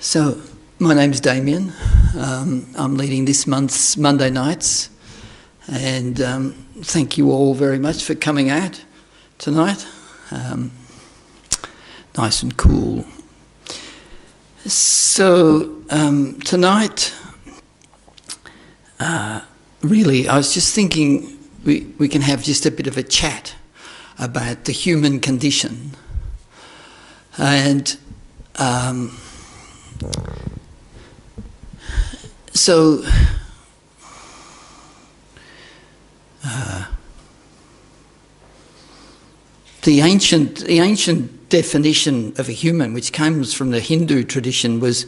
So, my name's Damien. I'm leading this month's Monday nights, and thank you all very much for coming out tonight. Nice and cool. So, tonight, really, I was just thinking we can have just a bit of a chat about the human condition. And so the ancient definition of a human, which comes from the Hindu tradition, was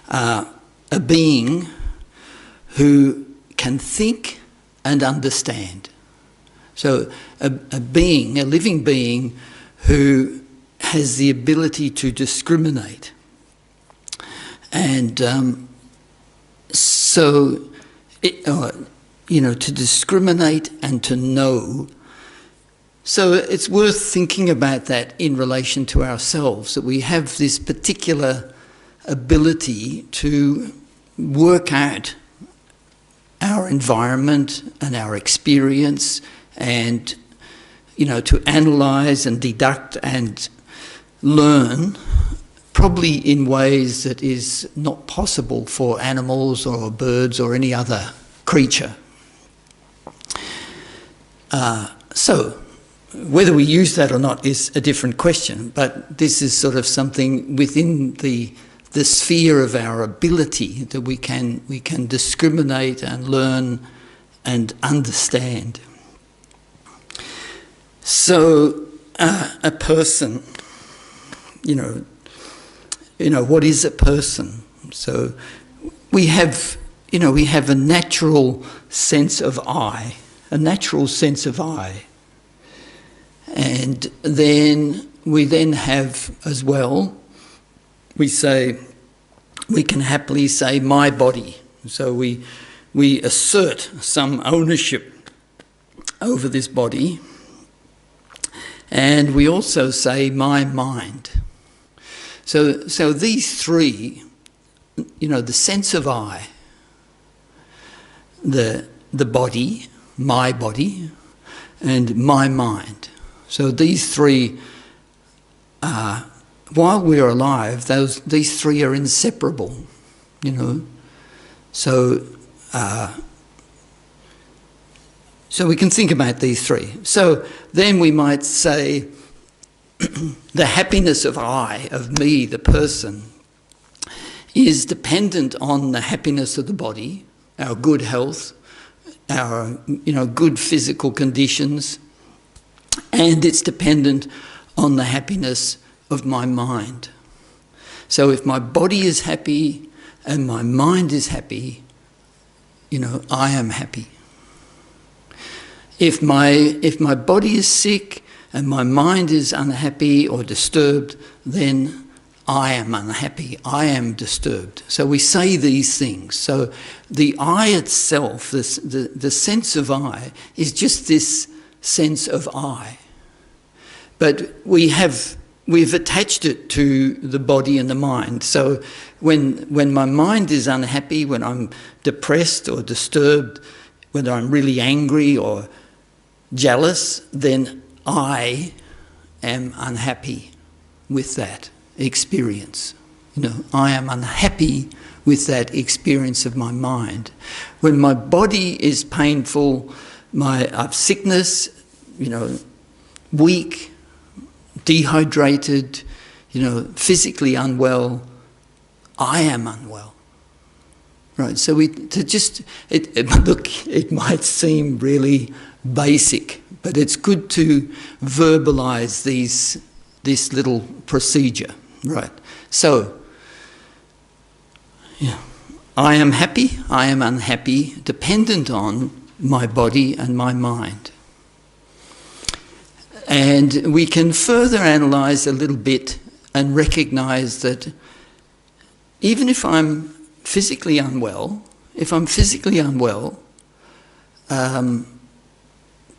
a being who can think and understand. So a living being who has the ability to discriminate. And to discriminate and to know. So it's worth thinking about that in relation to ourselves, that we have this particular ability to work out our environment and our experience and, to analyse and deduct and learn, probably in ways that is not possible for animals or birds or any other creature. So, whether we use that or not is a different question, but this is sort of something within the sphere of our ability that we can discriminate and learn and understand. So, a person, what is a person? So we have a natural sense of I, and then we have as well, we can happily say my body. So we assert some ownership over this body, and we also say my mind. So these three, the sense of I, the body, my body, and my mind. So these three, while we're alive, these three are inseparable, So we can think about these three. So then we might say, the happiness of I, of me, the person, is dependent on the happiness of the body, our good health, our good physical conditions, and it's dependent on the happiness of my mind. So if my body is happy and my mind is happy, I am happy. If my body is sick and my mind is unhappy or disturbed, then I am unhappy, I am disturbed. So we say these things. So the I itself, the sense of I, is just this sense of I. But we've attached it to the body and the mind. So when my mind is unhappy, when I'm depressed or disturbed, whether I'm really angry or jealous, then I am unhappy with that experience. I am unhappy with that experience of my mind. When my body is painful, I've sickness, weak, dehydrated, physically unwell, I am unwell. Right, so it might seem really basic, but it's good to verbalise this little procedure, right? So, I am happy, I am unhappy, dependent on my body and my mind. And we can further analyse a little bit and recognise that even if I'm physically unwell,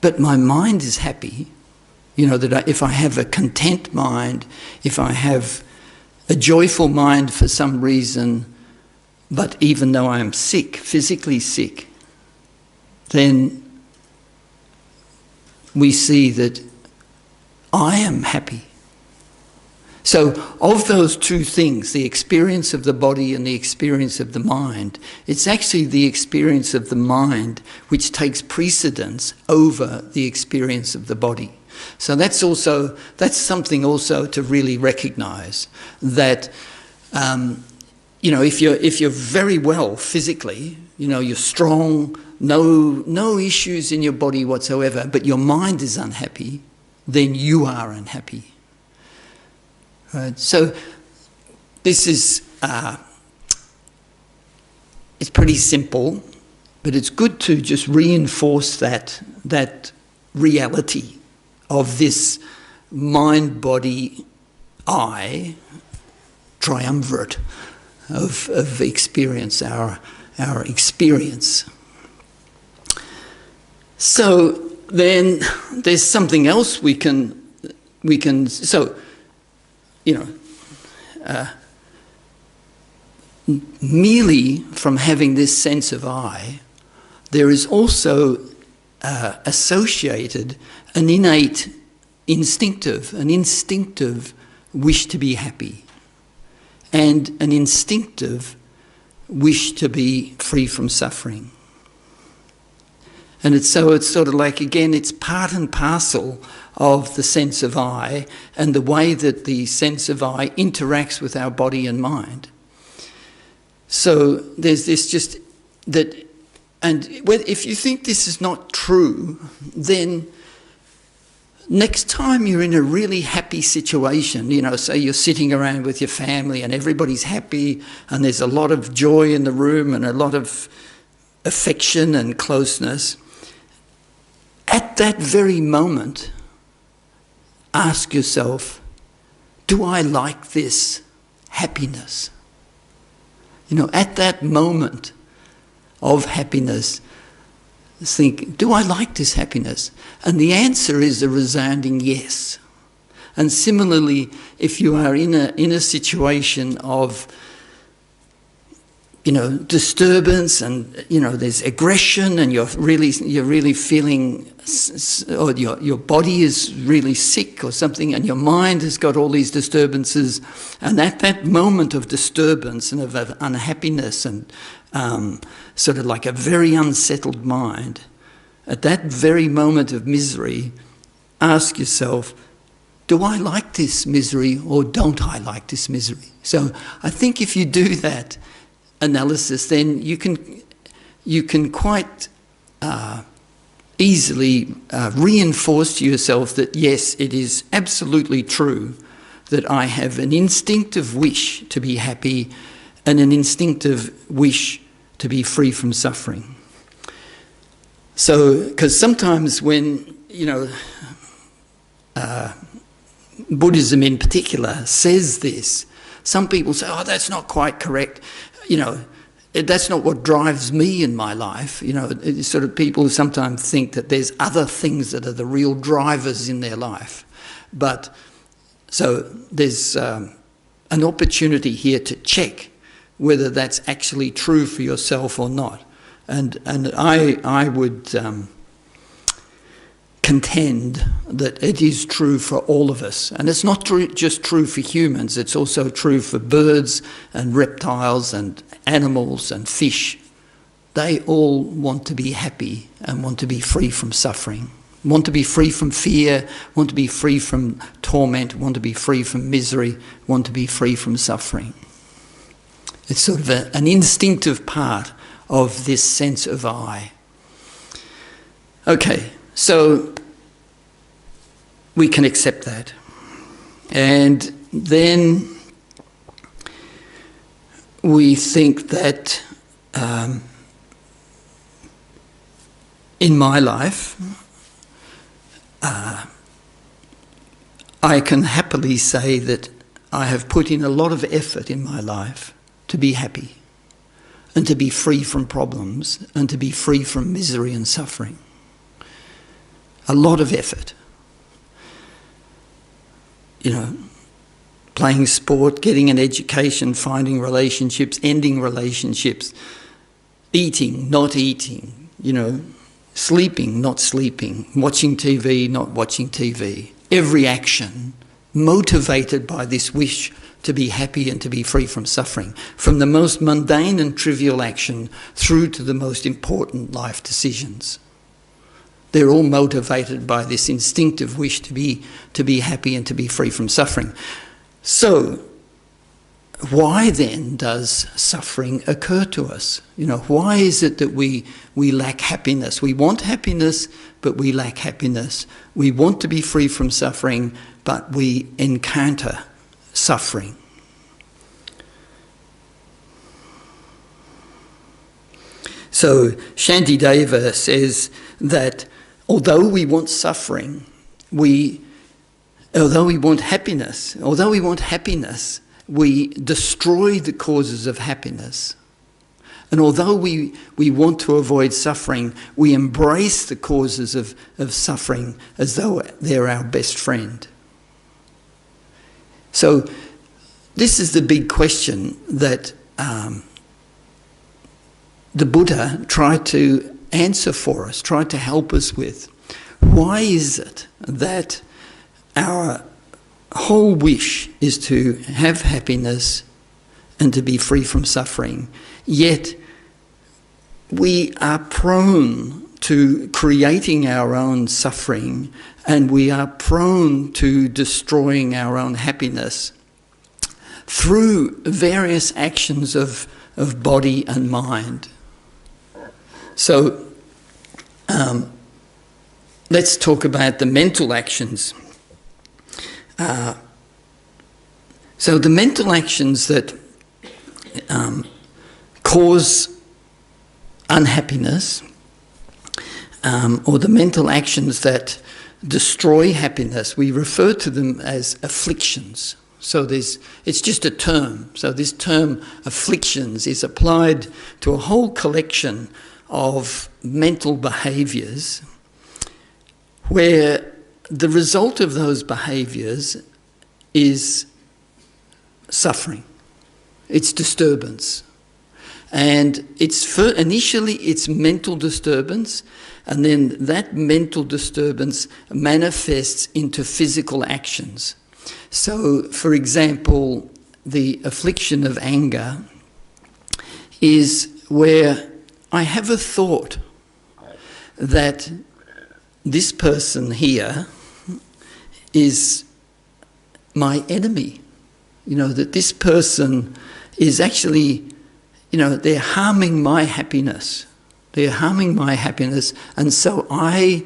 but my mind is happy, that if I have a content mind, if I have a joyful mind for some reason, but even though I am sick, physically sick, then we see that I am happy. So of those two things, the experience of the body and the experience of the mind, it's actually the experience of the mind which takes precedence over the experience of the body. So that's something also to really recognise, that if you're very well physically, you're strong, no issues in your body whatsoever, but your mind is unhappy, then you are unhappy. Right? So this is it's pretty simple, but it's good to just reinforce that reality of this mind-body-I triumvirate of experience, our experience. So then there's something else we can merely from having this sense of I, there is also associated an innate instinctive wish to be happy, and an instinctive wish to be free from suffering. And it's sort of like, again, it's part and parcel of the sense of I and the way that the sense of I interacts with our body and mind. So there's this just that, and if you think this is not true, then next time you're in a really happy situation, say you're sitting around with your family and everybody's happy and there's a lot of joy in the room and a lot of affection and closeness, at that very moment, ask yourself, do I like this happiness? At that moment of happiness, think, do I like this happiness? And the answer is a resounding yes. And similarly, if you are in a situation of disturbance and there's aggression and you're really feeling, or your body is really sick or something, and your mind has got all these disturbances, and at that moment of disturbance and of unhappiness and sort of like a very unsettled mind, at that very moment of misery, ask yourself, do I like this misery or don't I like this misery? So I think if you do that analysis, then you can quite easily reinforce to yourself that yes, it is absolutely true that I have an instinctive wish to be happy and an instinctive wish to be free from suffering. So, because sometimes when Buddhism in particular says this, some people say, oh, that's not quite correct. That's not what drives me in my life. It's sort of people sometimes think that there's other things that are the real drivers in their life. But so there's an opportunity here to check whether that's actually true for yourself or not. And I would contend that it is true for all of us. And it's not just true for humans, it's also true for birds and reptiles and animals and fish. They all want to be happy and want to be free from suffering, want to be free from fear, want to be free from torment, want to be free from misery, want to be free from suffering. It's sort of an instinctive part of this sense of I. Okay, so we can accept that. And then we think that in my life, I can happily say that I have put in a lot of effort in my life to be happy and to be free from problems and to be free from misery and suffering. A lot of effort. playing sport, getting an education, finding relationships, ending relationships, eating, not eating, sleeping, not sleeping, watching TV, not watching TV. Every action motivated by this wish to be happy and to be free from suffering, from the most mundane and trivial action through to the most important life decisions. They're all motivated by this instinctive wish to be happy and to be free from suffering. So, why then does suffering occur to us? Why is it that we lack happiness? We want happiness, but we lack happiness. We want to be free from suffering, but we encounter suffering. So Shantideva says that although we want suffering, although we want happiness, we destroy the causes of happiness. And although we want to avoid suffering, we embrace the causes of suffering as though they're our best friend. So this is the big question that the Buddha tried to answer for us, tried to help us with. Why is it that our whole wish is to have happiness and to be free from suffering, yet we are prone to creating our own suffering and we are prone to destroying our own happiness through various actions of body and mind? So let's talk about the mental actions. So the mental actions that cause unhappiness, or the mental actions that destroy happiness, we refer to them as afflictions. So it's just a term. So this term afflictions is applied to a whole collection of mental behaviours where the result of those behaviours is suffering. It's disturbance. And initially it's mental disturbance, and then that mental disturbance manifests into physical actions. So, for example, the affliction of anger is where I have a thought that this person here is my enemy. That this person is actually, they're harming my happiness. They're harming my happiness, and so I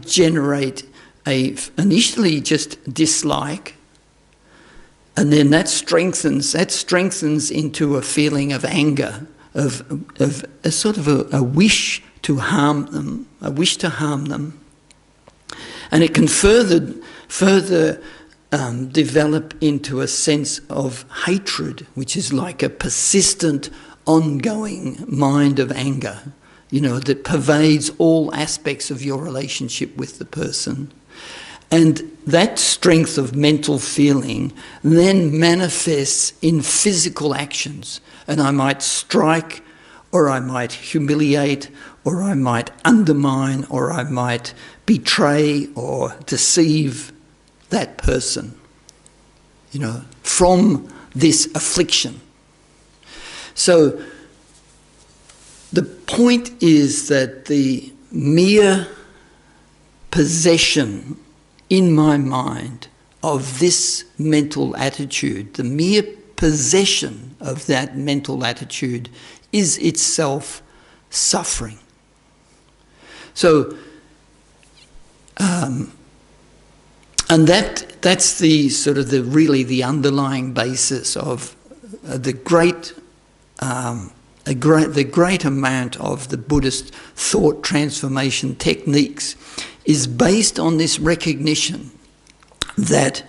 generate initially just dislike, and then that strengthens into a feeling of anger, of a sort of a wish to harm them, and it can further develop into a sense of hatred, which is like a persistent, ongoing mind of anger, that pervades all aspects of your relationship with the person. And that strength of mental feeling then manifests in physical actions. And I might strike, or I might humiliate, or I might undermine, or I might betray or deceive that person, from this affliction. So the point is that the mere possession in my mind of this mental attitude, the mere possession of that mental attitude is itself suffering. So, and that's the sort of the underlying basis of the great amount of the Buddhist thought transformation techniques is based on this recognition that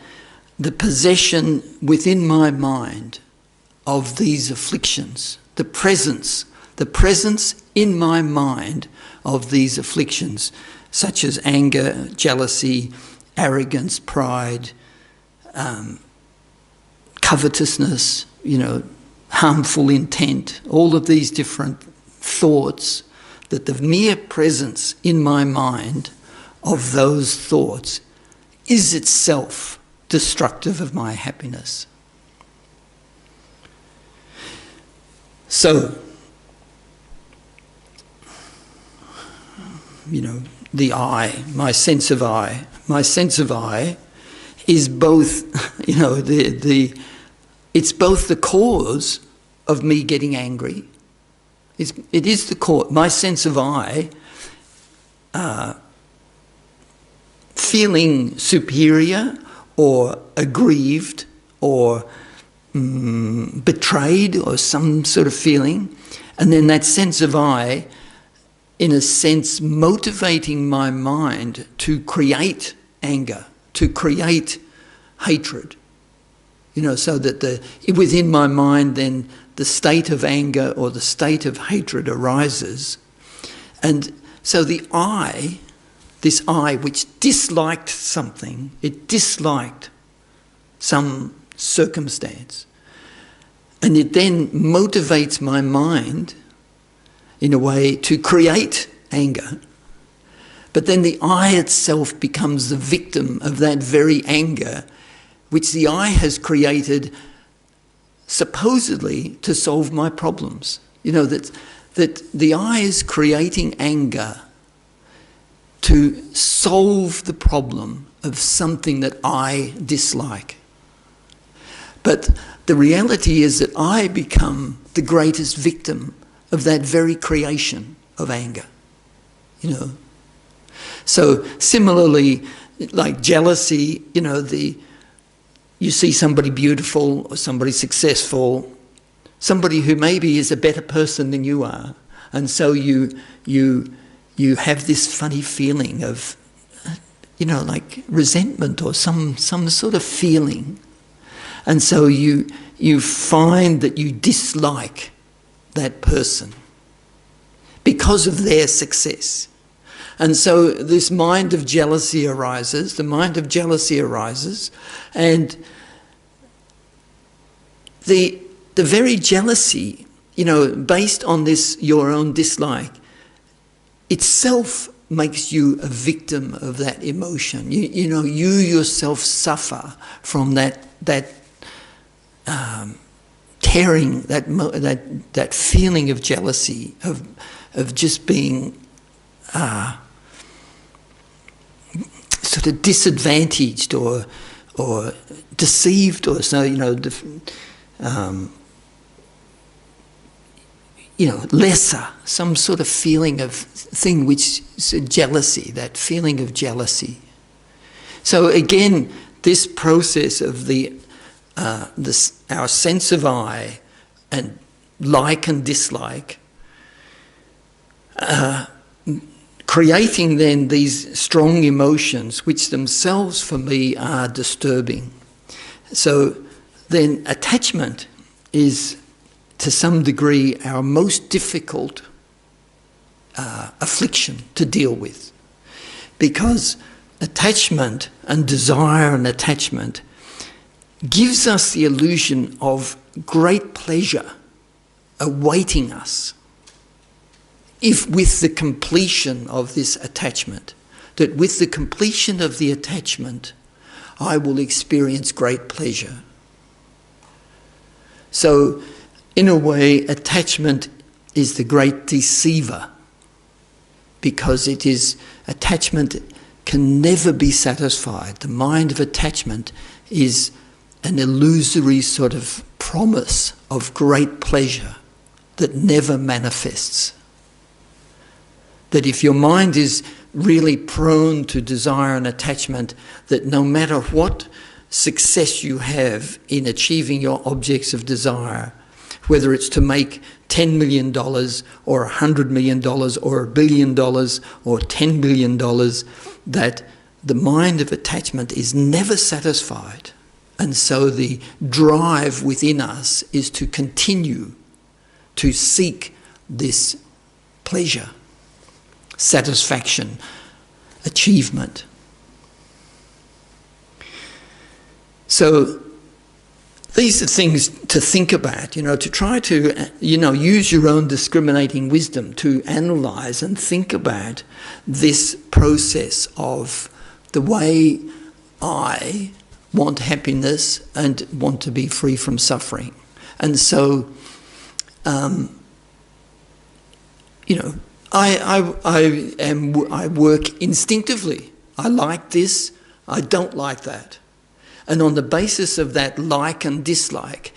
the possession within my mind of these afflictions, the presence in my mind of these afflictions, such as anger, jealousy, arrogance, pride, covetousness, harmful intent, all of these different thoughts, that the mere presence in my mind of those thoughts is itself destructive of my happiness. So, the I, my sense of I is both, it's both the cause of me getting angry. It is the cause. My sense of I, feeling superior or aggrieved or betrayed or some sort of feeling, and then that sense of I, in a sense, motivating my mind to create anger, to create hatred. So that within my mind then the state of anger or the state of hatred arises. And so the I, this I which disliked something, it disliked some circumstance, and it then motivates my mind in a way to create anger. But then the I itself becomes the victim of that very anger which the I has created supposedly to solve my problems. That the I is creating anger to solve the problem of something that I dislike. But the reality is that I become the greatest victim of that very creation of anger. So similarly, like jealousy, you see somebody beautiful or somebody successful, somebody who maybe is a better person than you are, and so you have this funny feeling of, like resentment or some sort of feeling, and so you find that you dislike that person because of their success. And so this mind of jealousy arises, and the very jealousy, based on this, your own dislike, itself makes you a victim of that emotion. You yourself suffer from that tearing, that feeling of jealousy, of just being sort of disadvantaged or deceived, or so, lesser, some sort of feeling of thing which is jealousy, that feeling of jealousy. So again, this process of our sense of I and like and dislike, creating then these strong emotions which themselves for me are disturbing. So then attachment is to some degree our most difficult affliction to deal with, because attachment and desire and attachment gives us the illusion of great pleasure awaiting us if with the completion of this attachment, that with the completion of the attachment, I will experience great pleasure. So, in a way, attachment is the great deceiver, because attachment can never be satisfied. The mind of attachment is an illusory sort of promise of great pleasure that never manifests. That if your mind is really prone to desire and attachment, that no matter what success you have in achieving your objects of desire, whether it's to make $10 million or $100 million or $1 billion or $10 billion, that the mind of attachment is never satisfied. And so the drive within us is to continue to seek this pleasure, satisfaction, achievement. So these are things to think about, to try to, use your own discriminating wisdom to analyse and think about this process of the way I want happiness and want to be free from suffering. And so, I work instinctively. I like this, I don't like that. And on the basis of that like and dislike,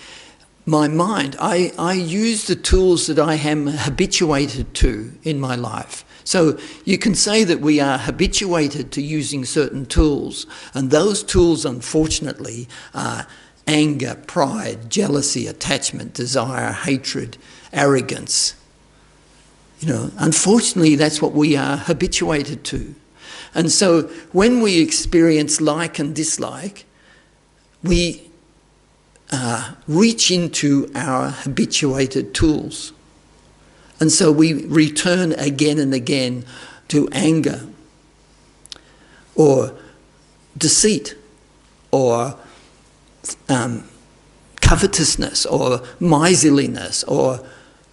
my mind, I use the tools that I am habituated to in my life. So you can say that we are habituated to using certain tools, and those tools, unfortunately, are anger, pride, jealousy, attachment, desire, hatred, arrogance. Unfortunately, that's what we are habituated to. And so when we experience like and dislike, we reach into our habituated tools. And so we return again and again to anger or deceit or covetousness or miserliness or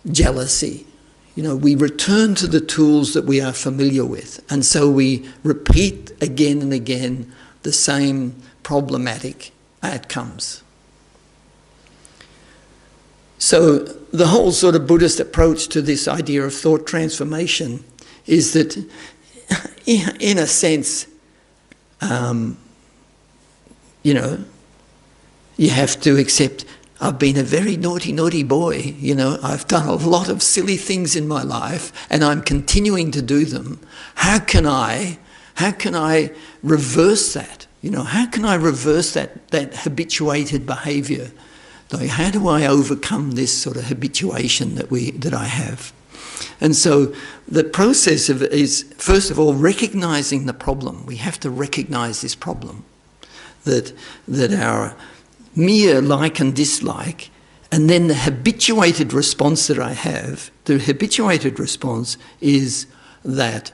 jealousy. We return to the tools that we are familiar with. And so we repeat again and again the same problematic outcomes. So the whole sort of Buddhist approach to this idea of thought transformation is that, in a sense, you have to accept, I've been a very naughty, naughty boy. I've done a lot of silly things in my life and I'm continuing to do them. How can I reverse that? How can I reverse that habituated behaviour? Like, how do I overcome this sort of habituation that I have? And so the process is, first of all, recognising the problem. We have to recognise this problem, that our mere like and dislike, and then the habituated response that I have, the habituated response is that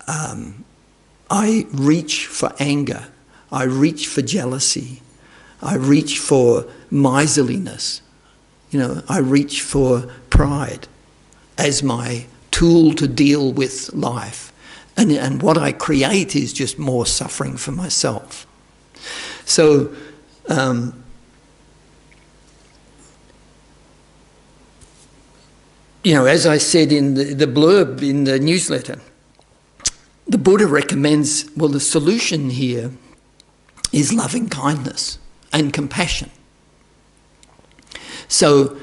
I reach for anger, I reach for jealousy, I reach for miserliness, I reach for pride as my tool to deal with life. And what I create is just more suffering for myself. So, as I said in the blurb in the newsletter, the Buddha recommends, the solution here is loving kindness and compassion. So,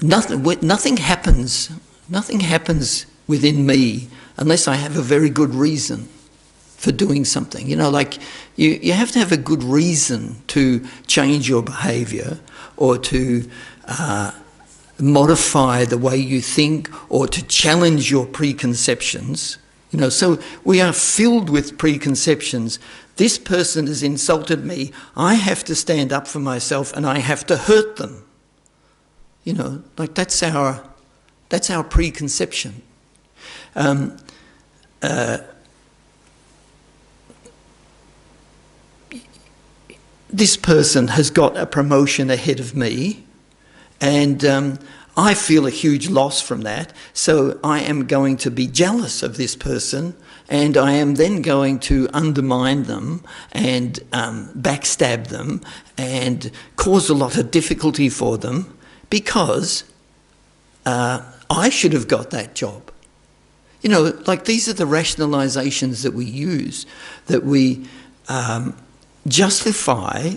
nothing happens within me unless I have a very good reason for doing something. You have to have a good reason to change your behaviour or to modify the way you think or to challenge your preconceptions. So we are filled with preconceptions. This person has insulted me. I have to stand up for myself and I have to hurt them. That's our preconception. This person has got a promotion ahead of me, and I feel a huge loss from that, so I am going to be jealous of this person, and I am then going to undermine them and backstab them and cause a lot of difficulty for them because I should have got that job. These are the rationalizations that we use, that we justify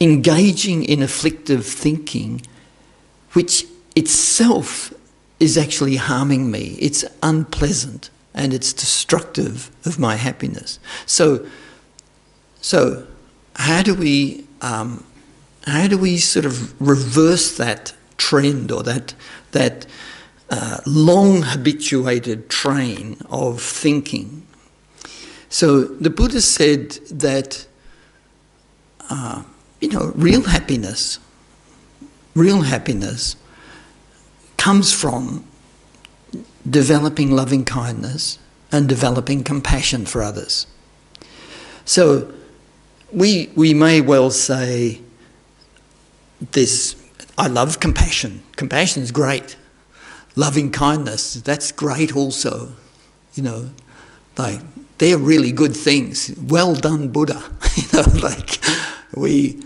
engaging in afflictive thinking, which itself is actually harming me. It's unpleasant and it's destructive of my happiness. So how do we sort of reverse that trend or that long habituated train of thinking? So the Buddha said that real happiness comes from developing loving kindness and developing compassion for others. So we may well say this, I love compassion. Compassion is great. Loving kindness, that's great also. You know, like, they're really good things. Well done, Buddha. You know, like, we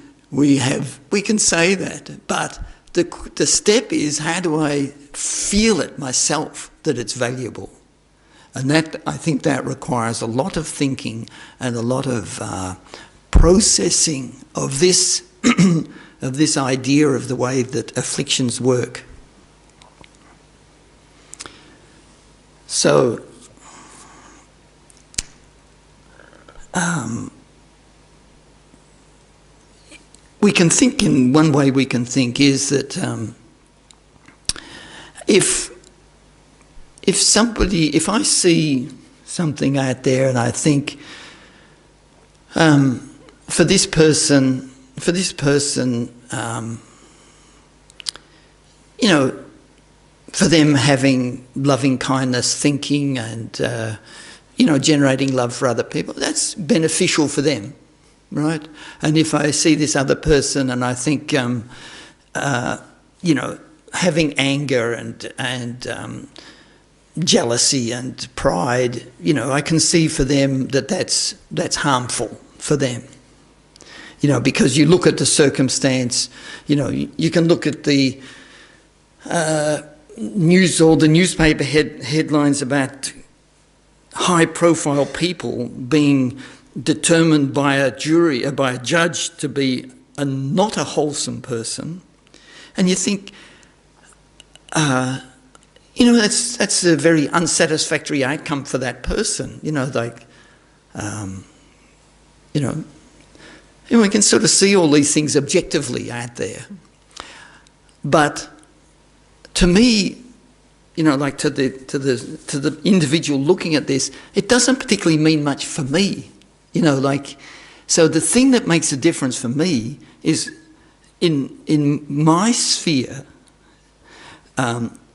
can say that, but the step is, how do I feel it myself that it's valuable? And that, I think that requires a lot of thinking and a lot of processing of this of this idea of the way that afflictions work. So we can think, in one way we can think is that if I see something out there and I think, for this person, you know, for them having loving kindness thinking and, you know, generating love for other people, that's beneficial for them, right? And if I see this other person and I think, you know, having anger and jealousy and pride, you know, I can see for them that that's harmful for them. You know, because you look at the circumstance, you know, you can look at the news or the newspaper headlines about high-profile people being determined by a jury, by a judge, to be not a wholesome person, and you think, you know, that's a very unsatisfactory outcome for that person. You know, like, you know, we can sort of see all these things objectively out there. But to me, you know, like to the individual looking at this, it doesn't particularly mean much for me. You know, like, so the thing that makes a difference for me is in my sphere,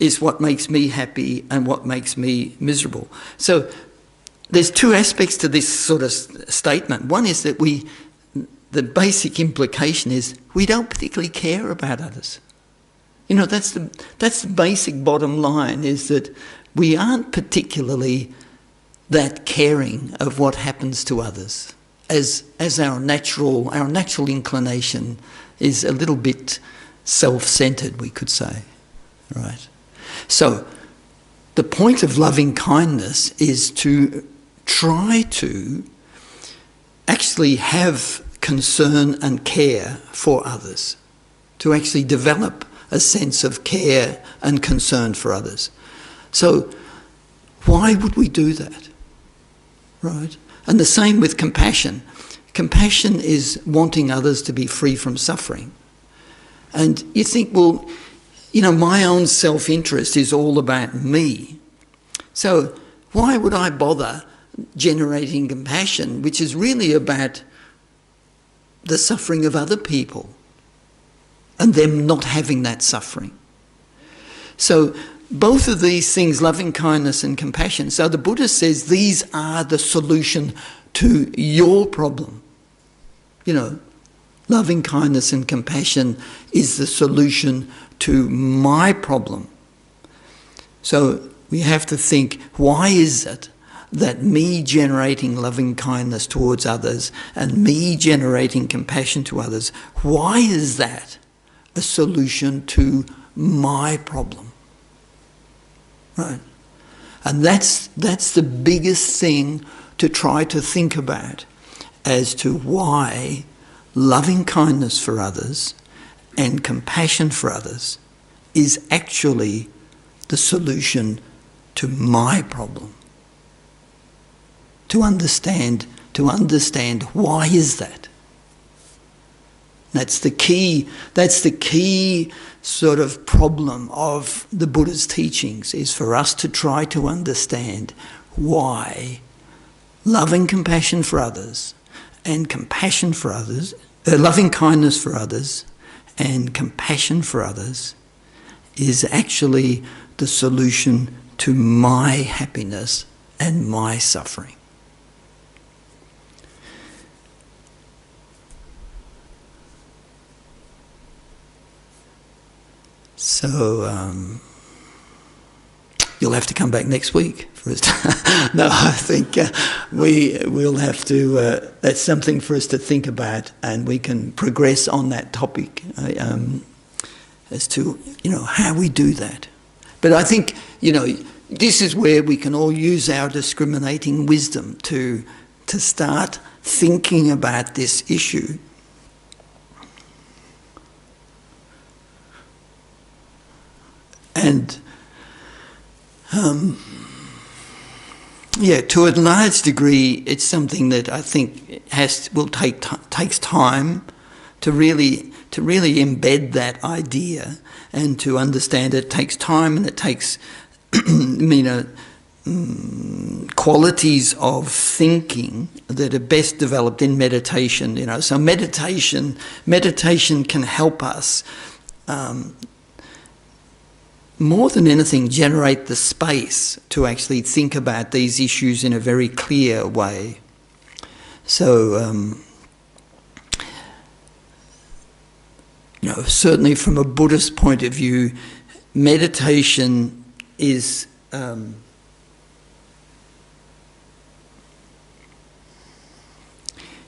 is what makes me happy and what makes me miserable. So there's two aspects to this sort of statement. One is that the basic implication is we don't particularly care about others. You know, that's the basic bottom line, is that we aren't particularly that caring of what happens to others, as our natural inclination is a little bit self-centred, we could say, right? So the point of loving kindness is to try to actually have concern and care for others, to actually develop a sense of care and concern for others. So why would we do that, right? And the same with compassion. Compassion is wanting others to be free from suffering. And you think, well, you know, my own self-interest is all about me. So why would I bother generating compassion, which is really about the suffering of other people and them not having that suffering? So both of these things, loving kindness and compassion, so the Buddha says these are the solution to your problem. You know, loving kindness and compassion is the solution to my problem. So we have to think, why is it that me generating loving kindness towards others and me generating compassion to others, why is that a solution to my problem? Right? And that's the biggest thing to try to think about, as to why loving kindness for others and compassion for others is actually the solution to my problem. To understand why is that? That's the key sort of problem of the Buddha's teachings, is for us to try to understand why loving compassion for others and compassion for others, loving kindness for others and compassion for others is actually the solution to my happiness and my suffering. So you'll have to come back next week for us to no, I think we'll have to, that's something for us to think about, and we can progress on that topic as to, how we do that. But I think, this is where we can all use our discriminating wisdom to start thinking about this issue. And to a large degree, it's something that I think takes time to really embed that idea and to understand it. It takes time, and it takes qualities of thinking that are best developed in meditation. So meditation can help us. More than anything, generate the space to actually think about these issues in a very clear way. So, certainly from a Buddhist point of view, meditation is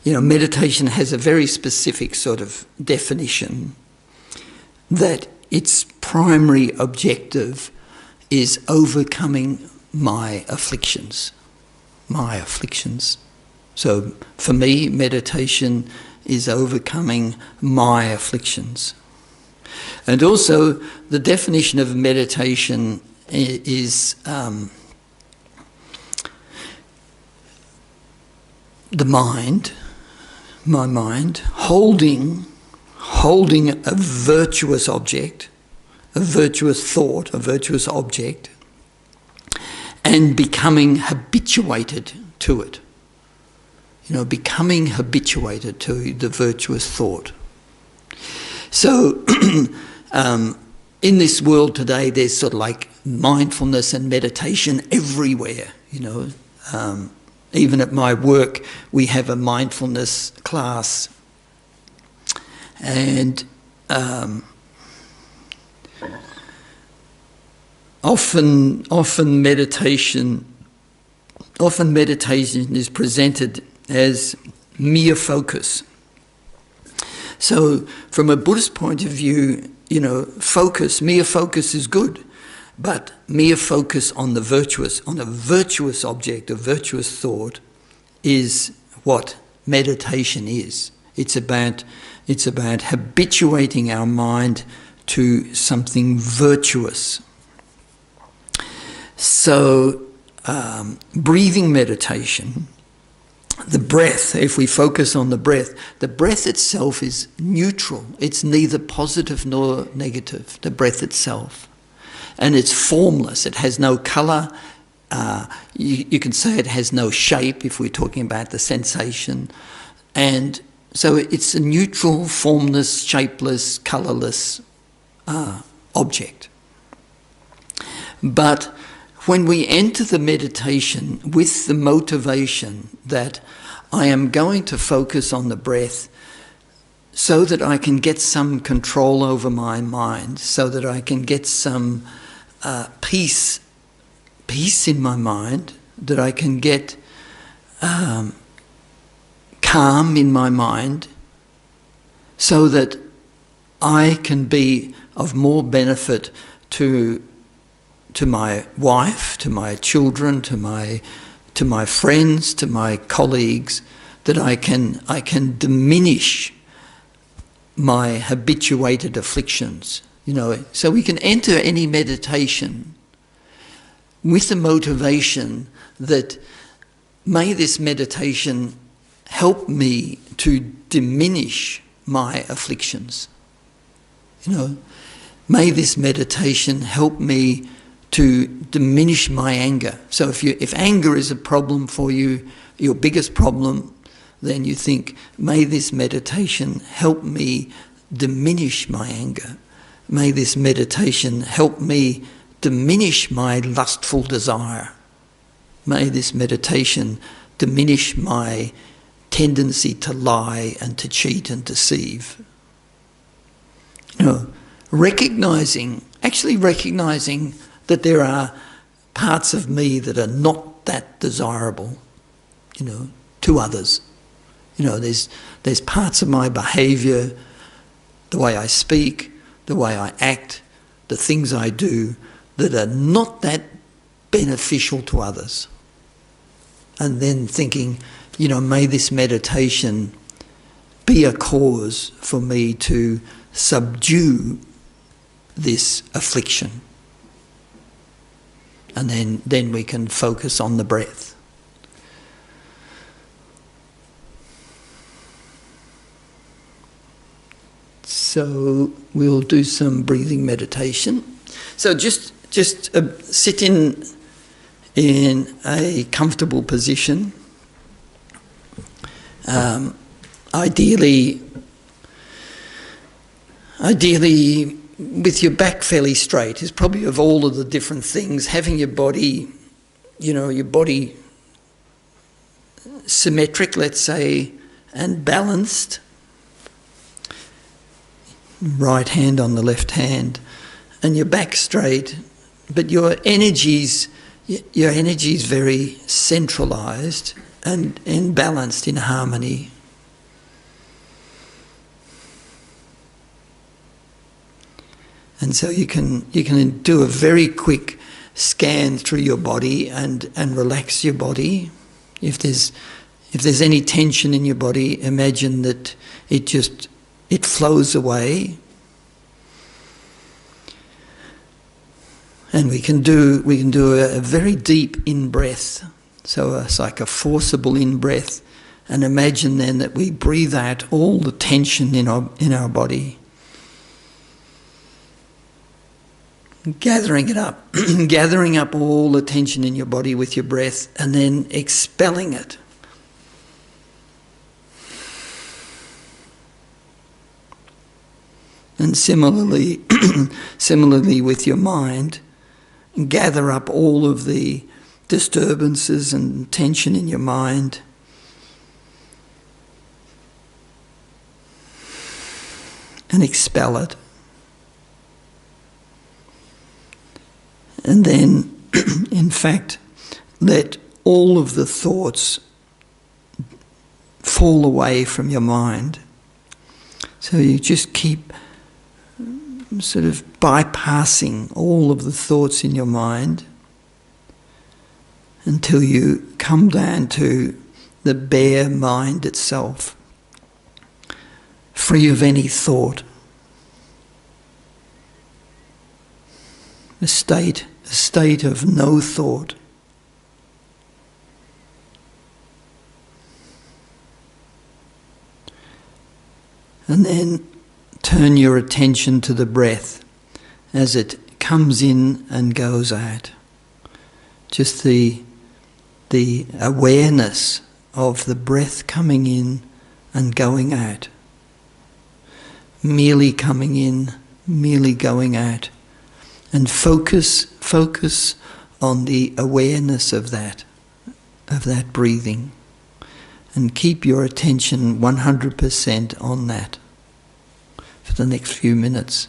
meditation has a very specific sort of definition, that its primary objective is overcoming my afflictions. My afflictions. So for me, meditation is overcoming my afflictions. And also the definition of meditation is the mind, my mind, holding a virtuous object, a virtuous thought, a virtuous object, and becoming habituated to it. Becoming habituated to the virtuous thought. So, in this world today, there's sort of like mindfulness and meditation everywhere, Even at my work, we have a mindfulness class. And often meditation is presented as mere focus. So from a Buddhist point of view, mere focus is good, but mere focus on a virtuous object, a virtuous thought, is what meditation is. It's about habituating our mind to something virtuous. So, breathing meditation, the breath, if we focus on the breath itself is neutral. It's neither positive nor negative, the breath itself. And it's formless. It has no colour. You can say it has no shape if we're talking about the sensation. And so it's a neutral, formless, shapeless, colourless object. But when we enter the meditation with the motivation that I am going to focus on the breath so that I can get some control over my mind, so that I can get some peace in my mind, that I can get calm in my mind, so that I can be of more benefit to my wife, to my children, to my friends, to my colleagues, that I can diminish my habituated afflictions. So we can enter any meditation with the motivation that may this meditation help me to diminish my afflictions. May this meditation help me to diminish my anger. So if anger is a problem for you, your biggest problem, then you think, may this meditation help me diminish my anger. May this meditation help me diminish my lustful desire. May this meditation diminish my tendency to lie and to cheat and deceive. actually recognizing that there are parts of me that are not that desirable, to others. There's parts of my behaviour, the way I speak, the way I act, the things I do that are not that beneficial to others. And then thinking, may this meditation be a cause for me to subdue this affliction. And then we can focus on the breath. So we'll do some breathing meditation. So just sit in a comfortable position. Ideally with your back fairly straight is probably, of all of the different things, having your body, your body symmetric, let's say, and balanced. Right hand on the left hand, and your back straight, but your energy's very centralised and balanced in harmony. And so you can do a very quick scan through your body and relax your body. If there's any tension in your body, imagine that it flows away. And we can do a very deep in-breath. So it's like a forcible in-breath. And imagine then that we breathe out all the tension in our body. Gathering it up. Gathering up all the tension in your body with your breath and then expelling it. And similarly with your mind, gather up all of the disturbances and tension in your mind. And expel it. And then, in fact, let all of the thoughts fall away from your mind. So you just keep sort of bypassing all of the thoughts in your mind until you come down to the bare mind itself, free of any thought. A state of no thought. And then turn your attention to the breath as it comes in and goes out. Just the awareness of the breath coming in and going out. Merely coming in, merely going out. And focus on the awareness of that breathing. And keep your attention 100% on that for the next few minutes.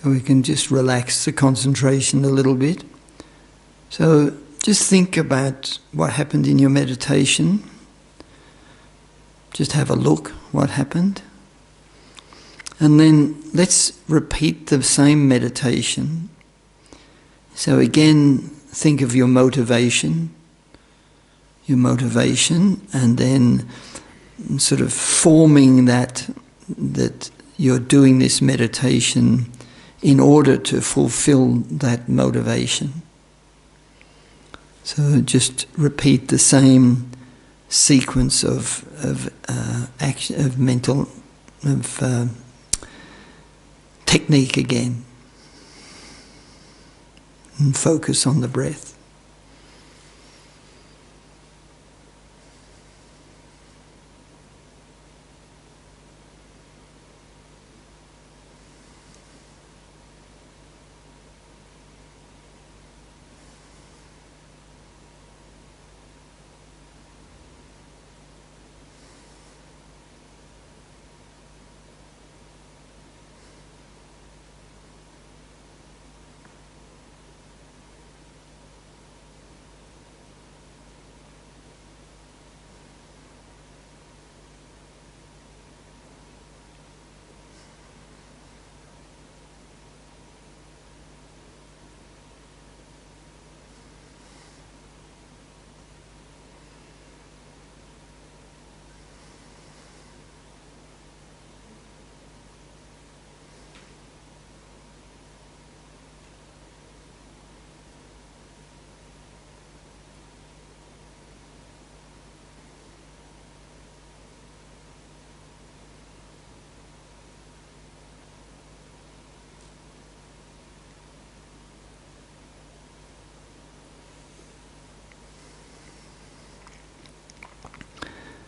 We can just relax the concentration a little bit. So just think about what happened in your meditation. Just have a look what happened. And then let's repeat the same meditation. So again, think of your motivation, and then sort of forming that you're doing this meditation in order to fulfill that motivation. So just repeat the same sequence of action, of mental, technique again, and focus on the breath.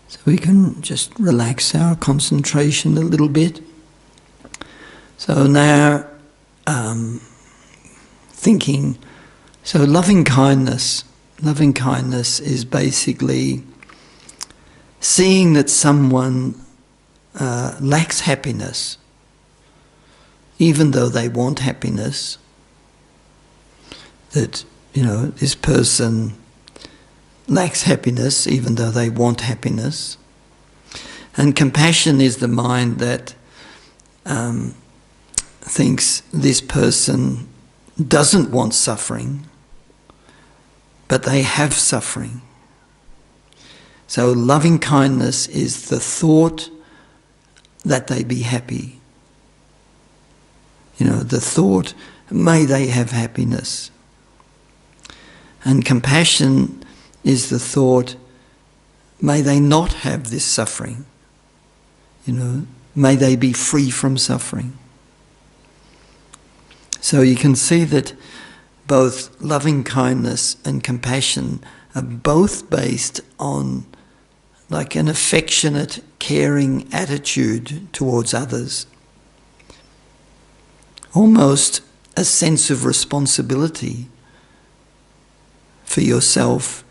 So we can just relax our concentration a little bit. So now thinking, so loving kindness is basically seeing that someone lacks happiness, even though they want happiness, that, this person lacks happiness even though they want happiness. And compassion is the mind that thinks this person doesn't want suffering, but they have suffering. So loving kindness is the thought that they be happy. The thought, may they have happiness. And compassion is the thought, may they not have this suffering. May they be free from suffering. So you can see that both loving kindness and compassion are both based on like an affectionate, caring attitude towards others. Almost a sense of responsibility for yourself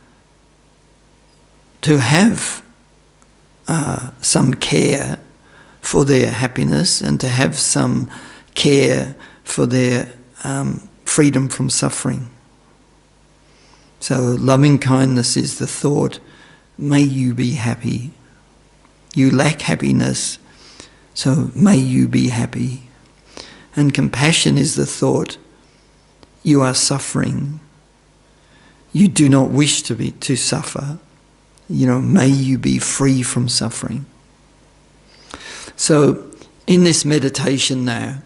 to have some care for their happiness and to have some care for their freedom from suffering. So loving kindness is the thought, may you be happy. You lack happiness, so may you be happy. And compassion is the thought, you are suffering. You do not wish to suffer. May you be free from suffering. So in this meditation now,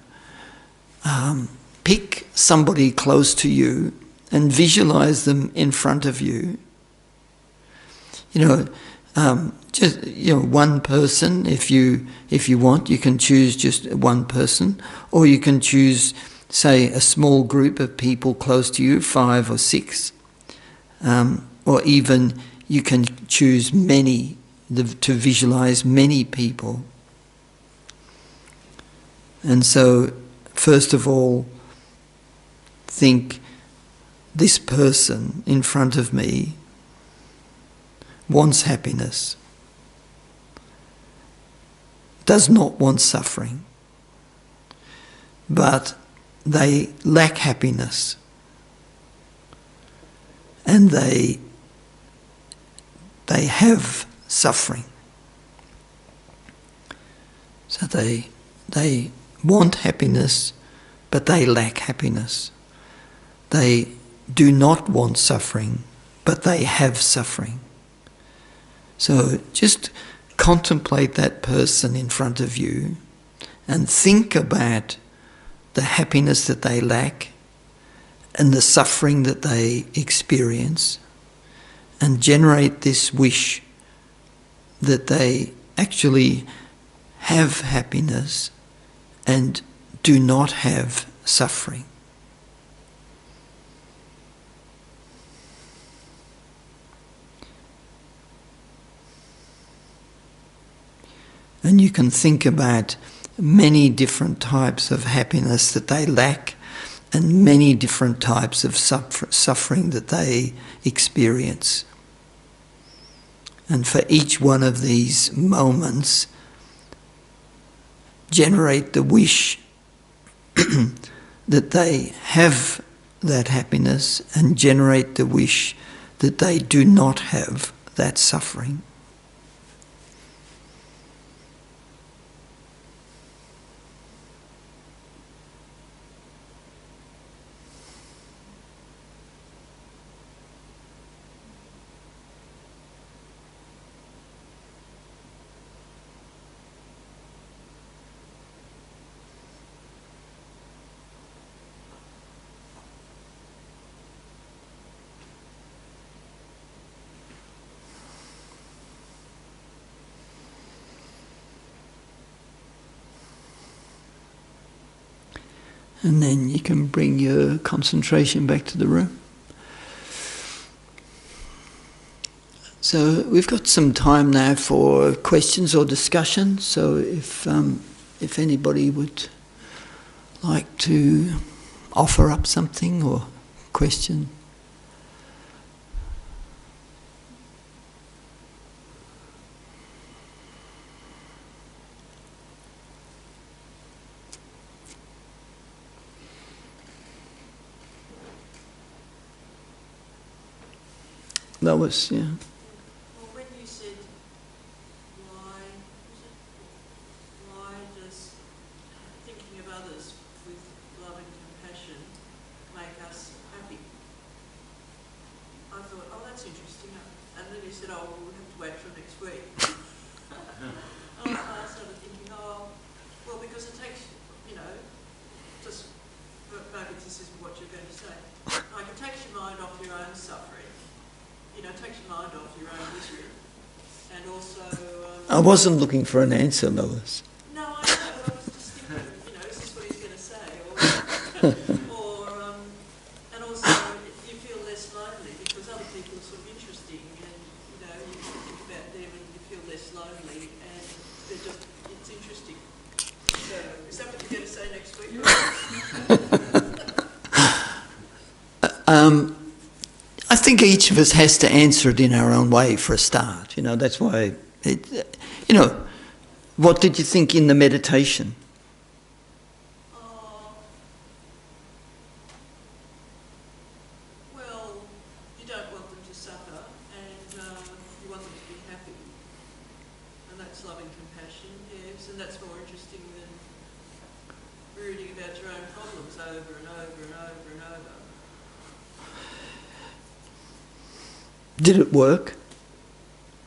pick somebody close to you and visualize them in front of you. Just one person. If you want, you can choose just one person, or you can choose, say, a small group of people close to you, 5 or 6, or even you can choose many, to visualize many people. And so, first of all, think, this person in front of me wants happiness, does not want suffering, but they lack happiness, and they have suffering. So they want happiness, but they lack happiness. They do not want suffering, but they have suffering. So just contemplate that person in front of you and think about the happiness that they lack and the suffering that they experience, and generate this wish that they actually have happiness and do not have suffering. And you can think about many different types of happiness that they lack and many different types of suffering that they experience. And for each one of these moments, generate the wish that they have that happiness and generate the wish that they do not have that suffering. And then you can bring your concentration back to the room. So we've got some time now for questions or discussion. So if anybody would like to offer up something or question. That was, yeah. Well, when you said why does thinking of others with love and compassion make us happy? I thought, oh, that's interesting. And then you said, oh, we'll have to wait till next week. And I started thinking, oh, well, because it takes, just, maybe this isn't what you're going to say. Like, it takes your mind off your own suffering. It takes your mind off your own misery. And also... I wasn't looking for an answer, Lois. No, I know, but I was just thinking, is this what he's going to say? And also, you feel less lonely because other people are sort of interesting and, you think about them and you feel less lonely and it's interesting. So, is that what you're going to say next week? I think each of us has to answer it in our own way for a start. That's why, what did you think in the meditation? Well, you don't want them to suffer and you want them to be happy. And that's love and compassion, yes, and that's more interesting than reading about your own problems over and over and over and over. Did it work?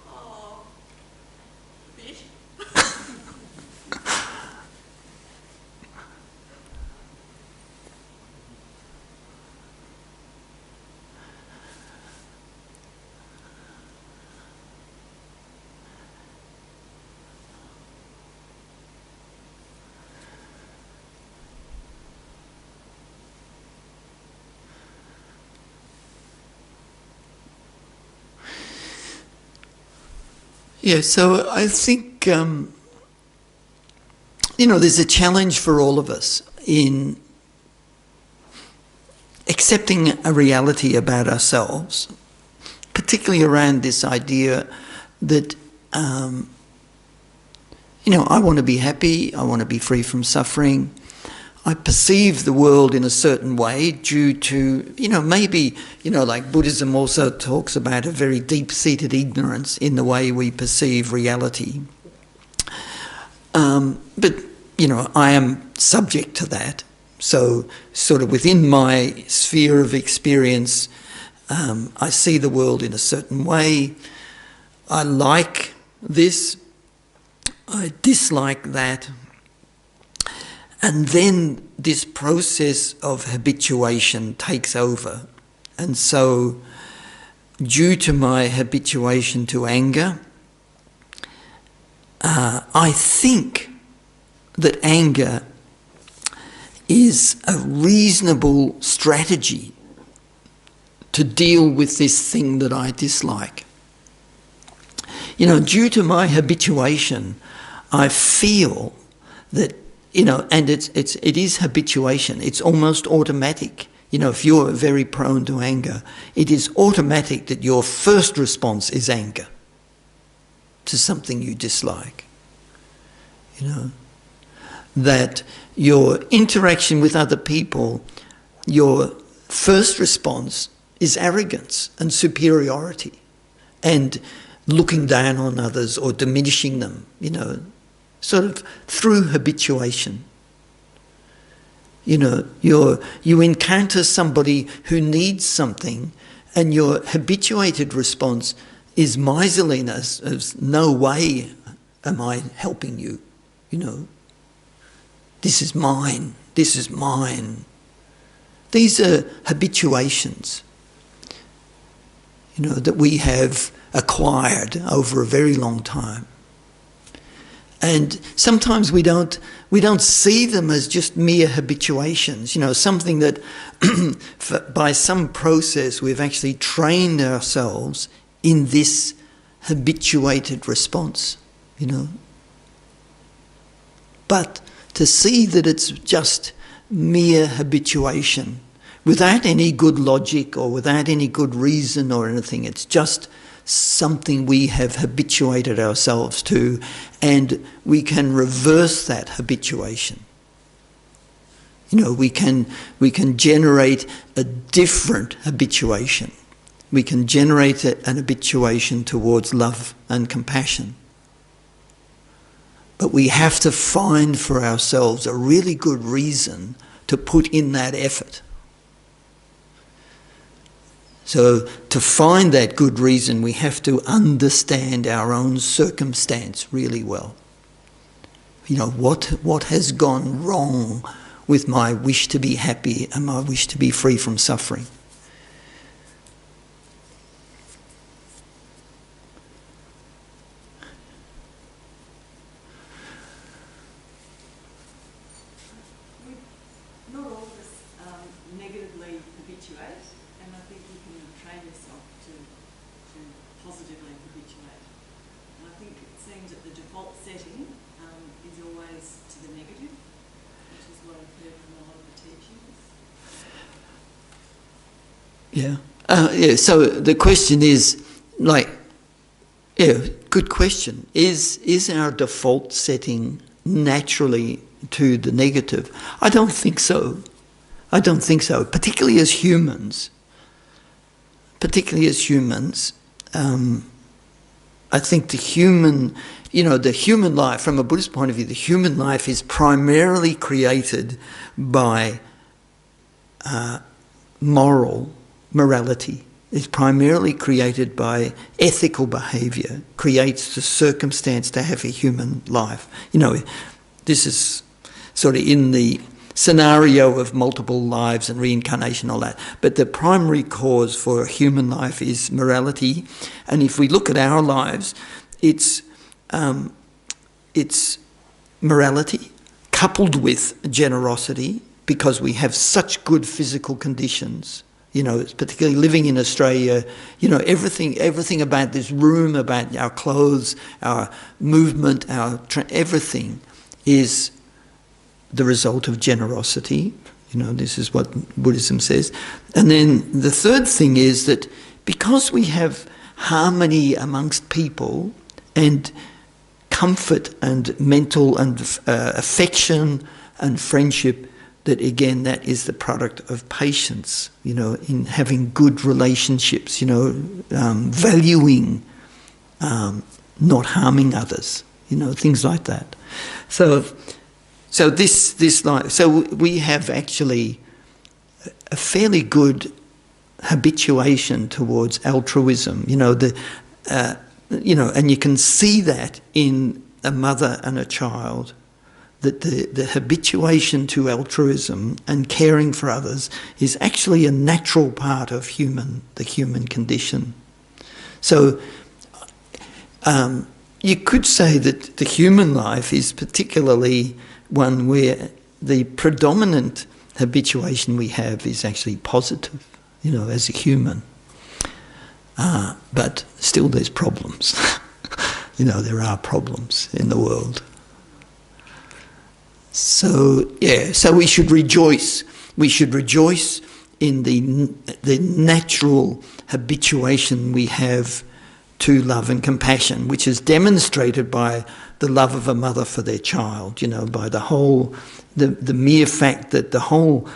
Oh, a bit. Yeah, so I think, there's a challenge for all of us in accepting a reality about ourselves, particularly around this idea that, I want to be happy, I want to be free from suffering, I perceive the world in a certain way due to, maybe, like Buddhism also talks about a very deep-seated ignorance in the way we perceive reality. But, I am subject to that. So sort of within my sphere of experience, I see the world in a certain way. I like this. I dislike that. And then this process of habituation takes over. And so, due to my habituation to anger, I think that anger is a reasonable strategy to deal with this thing that I dislike. Due to my habituation, I feel that, and it is habituation. It's almost automatic. If you're very prone to anger, it is automatic that your first response is anger to something you dislike. That your interaction with other people, your first response is arrogance and superiority and looking down on others or diminishing them, sort of through habituation. You encounter somebody who needs something and your habituated response is miserliness, as no way am I helping you, This is mine, this is mine. These are habituations, that we have acquired over a very long time. And sometimes we don't see them as just mere habituations, something that by some process we've actually trained ourselves in this habituated response, But to see that it's just mere habituation, without any good logic or without any good reason or anything, it's just something we have habituated ourselves to, and we can reverse that habituation. We can generate a different habituation. We can generate an habituation towards love and compassion. But we have to find for ourselves a really good reason to put in that effort. So to find that good reason, we have to understand our own circumstance really well. What has gone wrong with my wish to be happy and my wish to be free from suffering? Not all of us negatively habituate, and I think you can train yourself to positively habituate. And I think it seems that the default setting is always to the negative, which is what I've heard from a lot of the teachings. Yeah. So the question is, good question. Is our default setting naturally to the negative? I don't think so. Particularly as humans. I think the human life, from a Buddhist point of view, the human life is primarily created by morality. It's primarily created by ethical behaviour, creates the circumstance to have a human life. This is sort of in the scenario of multiple lives and reincarnation, all that. But the primary cause for human life is morality. And if we look at our lives, it's morality coupled with generosity, because we have such good physical conditions. Particularly living in Australia, everything about this room, about our clothes, our movement, everything is the result of generosity. This is what Buddhism says. And then the third thing is that because we have harmony amongst people and comfort and mental and affection and friendship, that again, that is the product of patience, in having good relationships, valuing, not harming others, things like that. So we have actually a fairly good habituation towards altruism, and you can see that in a mother and a child, that the habituation to altruism and caring for others is actually a natural part of the human condition. So you could say that the human life is particularly one where the predominant habituation we have is actually positive, as a human. But still there's problems. There are problems in the world. So we should rejoice. We should rejoice in the natural habituation we have to love and compassion, which is demonstrated by the love of a mother for their child, by the mere fact that the whole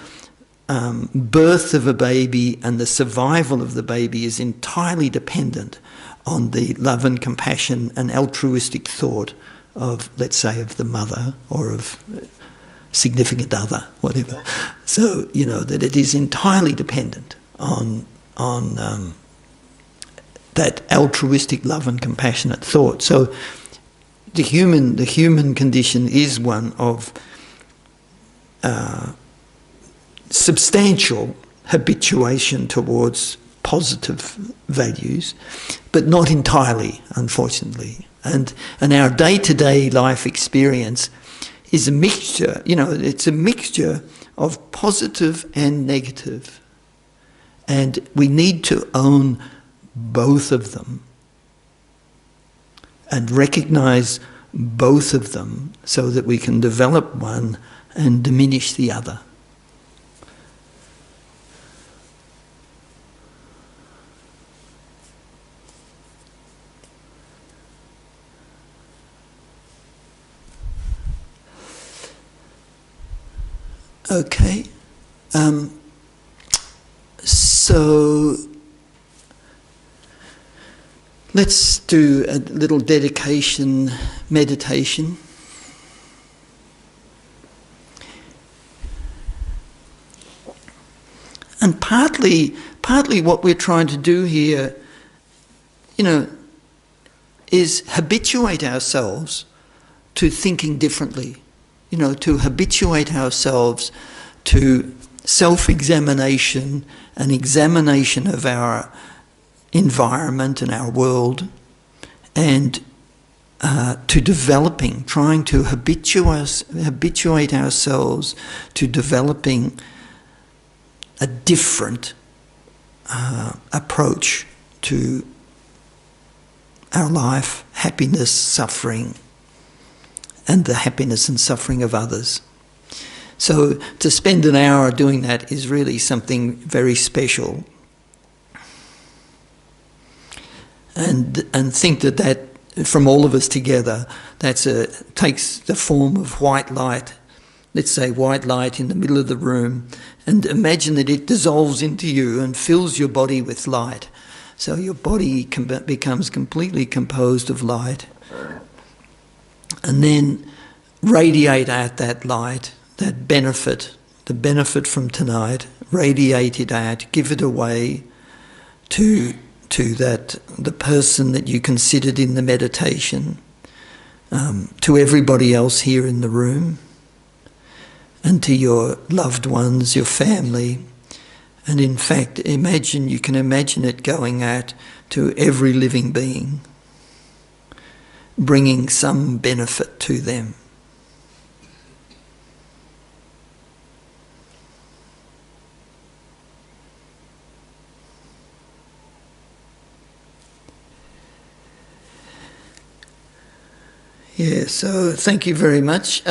birth of a baby and the survival of the baby is entirely dependent on the love and compassion and altruistic thought of, let's say, of the mother or of significant other, whatever. So, that it is entirely dependent on that altruistic love and compassionate thought. So the human condition is one of substantial habituation towards positive values, but not entirely, unfortunately. And our day-to-day life experience is a mixture, it's a mixture of positive and negative. And we need to own both of them and recognise both of them so that we can develop one and diminish the other. Okay, so let's do a little dedication meditation. And partly what we're trying to do here, is habituate ourselves to thinking differently. To habituate ourselves to self-examination and examination of our environment and our world, and to trying to habituate ourselves to developing a different approach to our life, happiness, suffering, and the happiness and suffering of others. So to spend an hour doing that is really something very special. And think that from all of us together, takes the form of white light. Let's say white light in the middle of the room, and imagine that it dissolves into you and fills your body with light. So your body becomes completely composed of light. And then radiate out that light, that benefit, the benefit from tonight, radiate it out, give it away to the person that you considered in the meditation, to everybody else here in the room, and to your loved ones, your family. And in fact, you can imagine it going out to every living being, bringing some benefit to them. Yeah, so thank you very much.